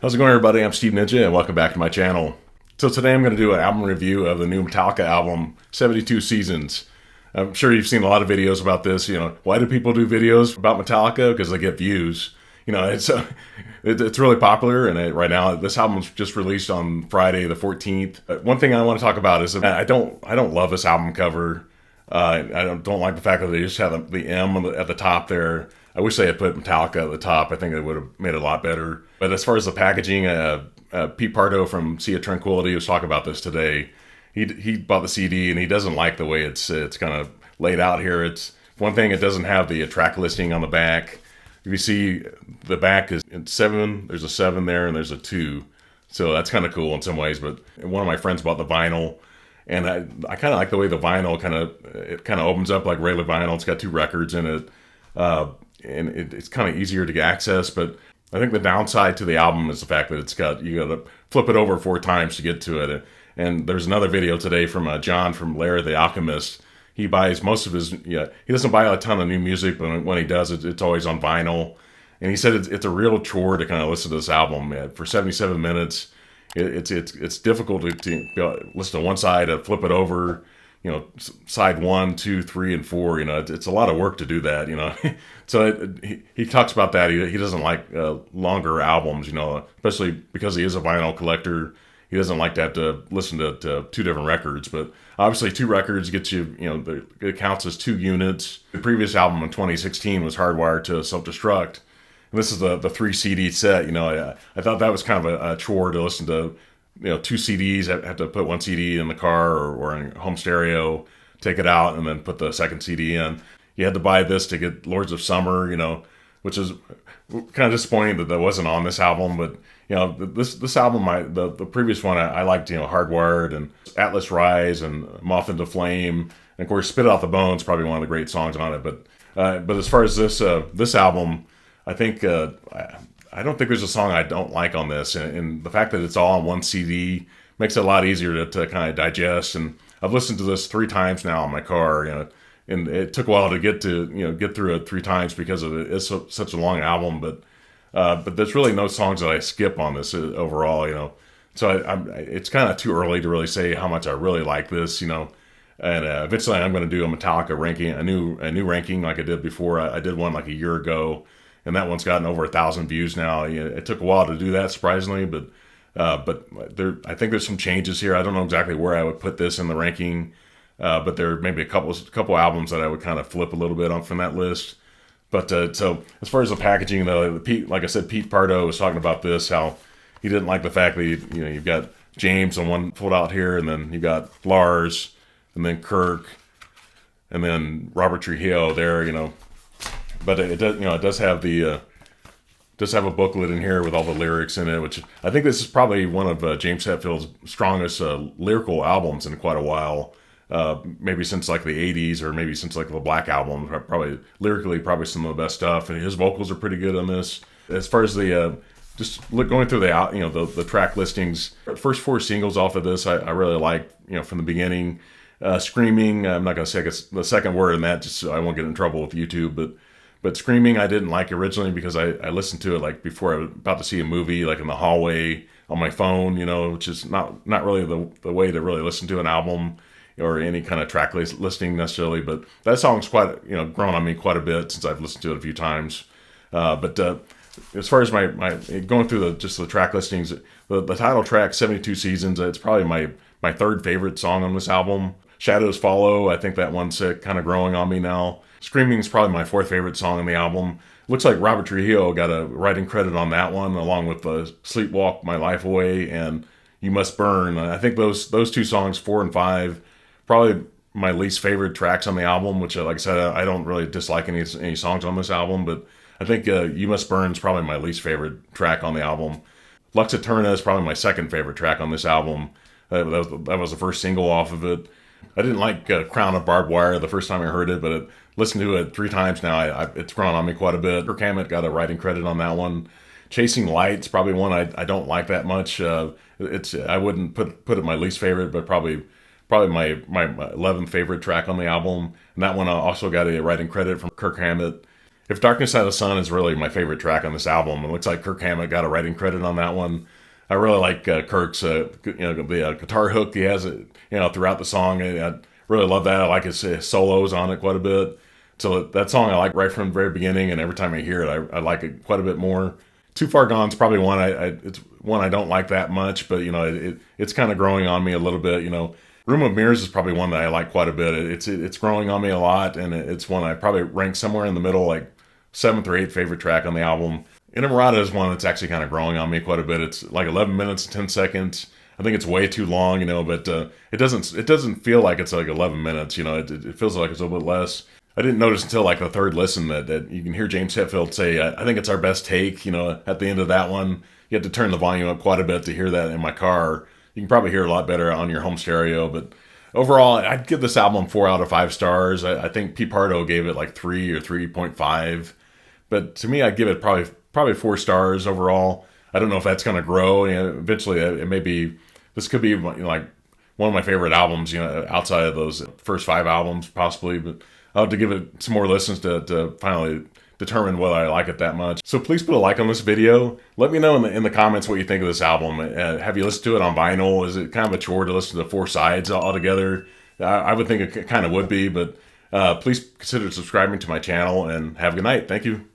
How's it going, everybody? I'm Steve Ninja, and welcome back to my channel. So today I'm going to do an album review of the new Metallica album, 72 Seasons. I'm sure you've seen a lot of videos about this. Why do people do videos about Metallica? Because they get views. It's really popular, and right now this album's just released on Friday the 14th. One thing I want to talk about is that I don't love this album cover. I don't like the fact that they just have the M at the top there. I wish they had put Metallica at the top. I think it would have made it a lot better. But as far as the packaging, Pete Pardo from Sea of Tranquility was talking about this today. He bought the CD and he doesn't like the way it's kind of laid out here. It's one thing, it doesn't have the track listing on the back. If you see, the back is in 7. There's a 7 there and there's a 2. So that's kind of cool in some ways. But one of my friends bought the vinyl. And I kind of like the way the vinyl kind of opens up like regular vinyl. It's got 2 records in it. And it's kind of easier to get access, but I think the downside to the album is the fact that you got to flip it over 4 times to get to it. And there's another video today from John from Lair the Alchemist. He buys most of his, he doesn't buy a ton of new music, but when he does, it's always on vinyl. And he said it's a real chore to kind of listen to this album. For 77 minutes, it's difficult to listen to one side, to flip it over, side 1, 2, 3, and 4. It's a lot of work to do that. So he talks about that. He doesn't like longer albums. Especially because he is a vinyl collector. He doesn't like to have to listen to 2 different records. But obviously, 2 records gets you. It counts as 2 units. The previous album in 2016 was Hardwired to Self-Destruct. And this is the 3 CD set. I thought that was kind of a chore to listen to. 2 CDs. I have to put 1 CD in the car or in home stereo, take it out, and then put the second CD in. You had to buy this to get Lords of Summer, which is kind of disappointing that wasn't on this album. But this album, the previous one, I liked. Hardwired and Atlas Rise and Moth into Flame, and of course Spit Out the Bones, probably one of the great songs on it. But as far as this album, I think. I don't think there's a song I don't like on this, and the fact that it's all on 1 CD makes it a lot easier to kind of digest. And I've listened to this 3 times now in my car, and it took a while to get through it 3 times because of it's such a long album. But there's really no songs that I skip on this overall, So it's kind of too early to really say how much I really like this, And eventually I'm going to do a Metallica ranking, a new ranking like I did before. I did one like a year ago. And that one's gotten over 1,000 views now. It took a while to do that, surprisingly, but I think there's some changes here. I don't know exactly where I would put this in the ranking, but there may be a couple albums that I would kind of flip a little bit on from that list. But so as far as the packaging, though, like I said, Pete Pardo was talking about this, how he didn't like the fact that you've got James on one fold out here, and then you got Lars, and then Kirk, and then Robert Trujillo there, But it does have a booklet in here with all the lyrics in it, which I think this is probably one of James Hetfield's strongest lyrical albums in quite a while. Maybe since like the 80s, or maybe since like the Black Album. Probably lyrically, probably some of the best stuff, and his vocals are pretty good on this. As far as the going through the track listings, the first 4 singles off of this, I really liked. From the beginning, Screaming. I'm not going to say the second word in that, just so I won't get in trouble with YouTube, But Screaming I didn't like originally because I listened to it like before I was about to see a movie, like in the hallway on my phone, which is not really the way to really listen to an album or any kind of track listing necessarily. But that song's quite, grown on me quite a bit since I've listened to it a few times. But as far as my going through the track listings, the title track, 72 Seasons, it's probably my 3rd favorite song on this album. Shadows Follow, I think that one's kind of growing on me now. Screaming is probably my 4th favorite song on the album. Looks like Robert Trujillo got a writing credit on that one, along with Sleepwalk My Life Away and You Must Burn. I think those 2 songs, 4 and 5, probably my least favorite tracks on the album, which, like I said, I don't really dislike any songs on this album, but I think You Must Burn is probably my least favorite track on the album. Lux Eterna is probably my 2nd favorite track on this album. That was the first single off of it. I didn't like Crown of Barbed Wire the first time I heard it, but listened to it 3 times now. It's grown on me quite a bit. Kirk Hammett got a writing credit on that one. Chasing Light's probably one I don't like that much. I wouldn't put it my least favorite, but probably my 11th favorite track on the album. And that one also got a writing credit from Kirk Hammett. If Darkness Side of the Sun is really my favorite track on this album. It looks like Kirk Hammett got a writing credit on that one. I really like Kirk's the guitar hook he has throughout the song. I really love that. I like his solos on it quite a bit. So that song I like right from the very beginning, and every time I hear it, I like it quite a bit more. Too Far Gone's probably one it's one I don't like that much, but it's kind of growing on me a little bit. Room of Mirrors is probably one that I like quite a bit. It's growing on me a lot, and it's one I probably rank somewhere in the middle, like 7th or 8th favorite track on the album. Inamorata is one that's actually kind of growing on me quite a bit. It's like 11 minutes and 10 seconds. I think it's way too long, but it doesn't feel like it's like 11 minutes. It feels like it's a little bit less. I didn't notice until like the third listen that you can hear James Hetfield say, I think it's our best take, at the end of that one. You have to turn the volume up quite a bit to hear that in my car. You can probably hear it a lot better on your home stereo, but overall, I'd give this album 4 out of 5 stars. I think P. Pardo gave it like 3 or 3.5, but to me, I'd give it probably 4 stars overall. I don't know if that's going to grow. Eventually, it may be. This could be like one of my favorite albums, outside of those first 5 albums, possibly, but I'll have to give it some more listens to finally determine whether I like it that much. So please put a like on this video. Let me know in the comments what you think of this album. Have you listened to it on vinyl? Is it kind of a chore to listen to the 4 sides altogether? I would think it kind of would be, but please consider subscribing to my channel, and have a good night. Thank you.